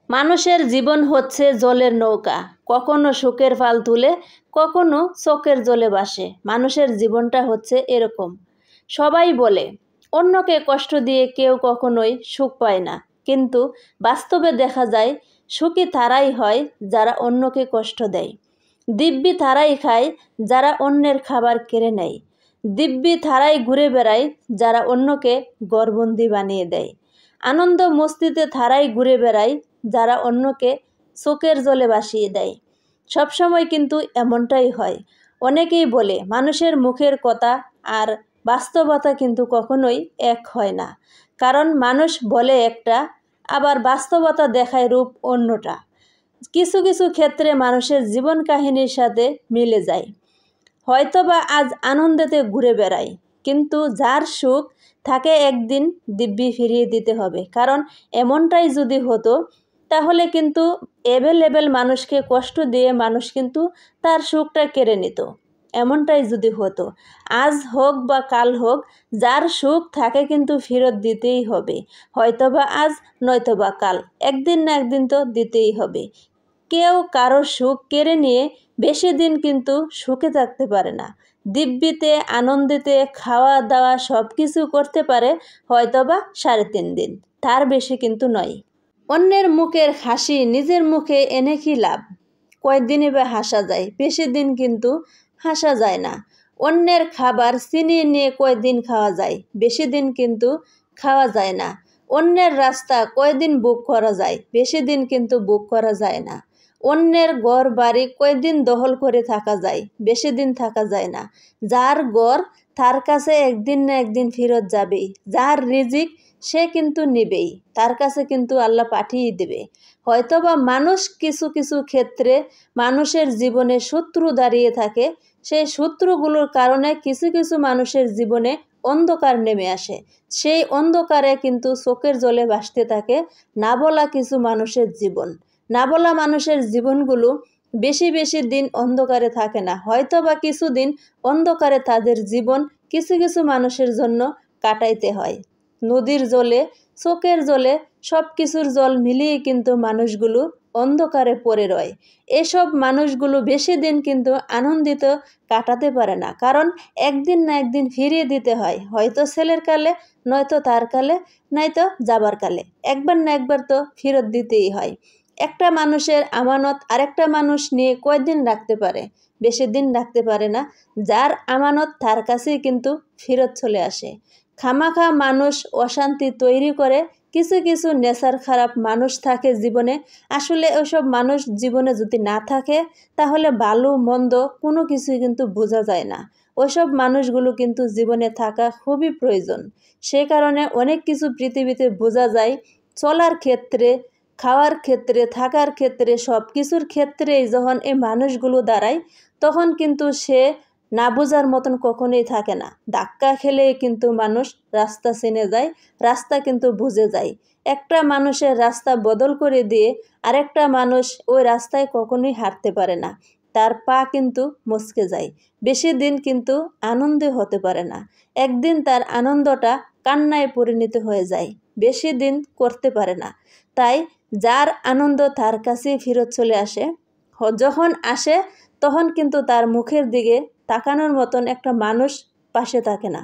মানুষের জীবন হচ্ছে জলের নৌকা, কখনো সুখের ফাল তুলে, কখনো চোখের জলে ভাসে। মানুষের জীবনটা হচ্ছে এরকম। সবাই বলে অন্যকে কষ্ট দিয়ে কেউ কখনোই সুখ পায় না, কিন্তু বাস্তবে দেখা যায় সুখী তারাই হয় যারা অন্যকে কষ্ট দেয়। দিব্যি তারাই খায় যারা অন্যের খাবার কেড়ে নেয়। দিব্যি তারাই ঘুরে বেড়ায় যারা অন্যকে ঘরবন্দি বানিয়ে দেয়। আনন্দ মস্তিতে তারাই ঘুরে বেড়ায় যারা অন্যকে চোখের জলে ভাসিয়ে দেয়। সবসময় কিন্তু এমনটাই হয়। অনেকেই বলে মানুষের মুখের কথা আর বাস্তবতা কিন্তু কখনোই এক হয় না, কারণ মানুষ বলে একটা, আবার বাস্তবতা দেখায় রূপ অন্যটা। কিছু কিছু ক্ষেত্রে মানুষের জীবন কাহিনীর সাথে মিলে যায়। হয়তোবা আজ আনন্দেতে ঘুরে বেড়ায়, কিন্তু যার সুখ থাকে একদিন দিব্যি ফিরিয়ে দিতে হবে। কারণ এমনটাই যদি হতো তাহলে কিন্তু অ্যাভেলেবেল মানুষকে কষ্ট দিয়ে মানুষ কিন্তু তার সুখটা কেড়ে নিত। এমনটাই যদি হতো, আজ হোক বা কাল হোক, যার সুখ থাকে কিন্তু ফেরত দিতেই হবে। হয়তোবা আজ নয়তোবা কাল, একদিন না একদিন তো দিতেই হবে। কেউ কারো সুখ কেড়ে নিয়ে বেশি দিন কিন্তু সুখে থাকতে পারে না। দিব্যিতে আনন্দিতে খাওয়া দাওয়া সব কিছু করতে পারে হয়তোবা 3.5 দিন, তার বেশি কিন্তু নয়। অন্যের মুখের হাসি নিজের মুখে এনে কি লাভ? কয়দিনই বা হাসা যায়, বেশি দিন কিন্তু হাসা যায় না। অন্যের খাবার ছিনিয়ে নিয়ে কয়দিন খাওয়া যায়, বেশি দিন কিন্তু খাওয়া যায় না। অন্যের রাস্তা কয়দিন বুক করা যায়, বেশি দিন কিন্তু বুক করা যায় না। অন্যের ঘর বাড়ি কয়দিন দখল করে থাকা যায়, বেশি দিন থাকা যায় না। যার ঘর তার কাছে একদিন না একদিন ফেরত যাবেই। যার রিজিক সে কিন্তু নেবেই, তার কাছে কিন্তু আল্লাহ পাঠিয়ে দেবে। হয়তোবা মানুষ কিছু কিছু ক্ষেত্রে মানুষের জীবনে শত্রু দাঁড়িয়ে থাকে, সেই শত্রুগুলোর কারণে কিছু কিছু মানুষের জীবনে অন্ধকার নেমে আসে। সেই অন্ধকারে কিন্তু চোখের জলে ভাসতে থাকে না বলা কিছু মানুষের জীবন। না বলা মানুষের জীবনগুলো বেশি বেশি দিন অন্ধকারে থাকে না, হয়তোবা কিছুদিন অন্ধকারে তাদের জীবন কিছু কিছু মানুষের জন্য কাটাইতে হয়। নদীর জলে, চোখের জলে, সব কিছুর জল মিলিয়ে কিন্তু মানুষগুলো অন্ধকারে পড়ে রয়। এসব মানুষগুলো বেশি দিন কিন্তু আনন্দিত কাটাতে পারে না, কারণ একদিন না একদিন ফিরিয়ে দিতে হয়। হয়তো ছেলের কালে, নয়তো তার কালে, নয়তো যাবার কালে, একবার না একবার তো ফেরত দিতেই হয়। একটা মানুষের আমানত আরেকটা মানুষ নিয়ে কয়দিন রাখতে পারে? বেশি দিন রাখতে পারে না। যার আমানত তার কাছেই কিন্তু ফেরত চলে আসে। খামাখা মানুষ অশান্তি তৈরি করে, কিছু কিছু নেশার খারাপ মানুষ থাকে জীবনে। আসলে ওইসব মানুষ জীবনে যদি না থাকে তাহলে ভালো মন্দ কোনো কিছুই কিন্তু বোঝা যায় না। ওইসব মানুষগুলো কিন্তু জীবনে থাকা খুবই প্রয়োজন। সে কারণে অনেক কিছু পৃথিবীতে বোঝা যায়। চলার ক্ষেত্রে, খাওয়ার ক্ষেত্রে, থাকার ক্ষেত্রে, সব কিছুর ক্ষেত্রেই যখন এই মানুষগুলো দাঁড়ায়, তখন কিন্তু সে না বোঝার মতন কখনোই থাকে না। ধাক্কা খেলেই কিন্তু মানুষ রাস্তা চিনে যায়, রাস্তা কিন্তু বুঝে যায়। একটা মানুষের রাস্তা বদল করে দিয়ে আরেকটা মানুষ ওই রাস্তায় কখনোই হাঁটতে পারে না, তার পা কিন্তু মচকে যায়। বেশি দিন কিন্তু আনন্দে হতে পারে না, একদিন তার আনন্দটা কান্নায় পরিণত হয়ে যায়, বেশি দিন করতে পারে না। তাই যার আনন্দ তার কাছেই ফেরত চলে আসে। যখন আসে তখন কিন্তু তার মুখের দিকে তাকানোর মতন একটা মানুষ পাশে থাকে না।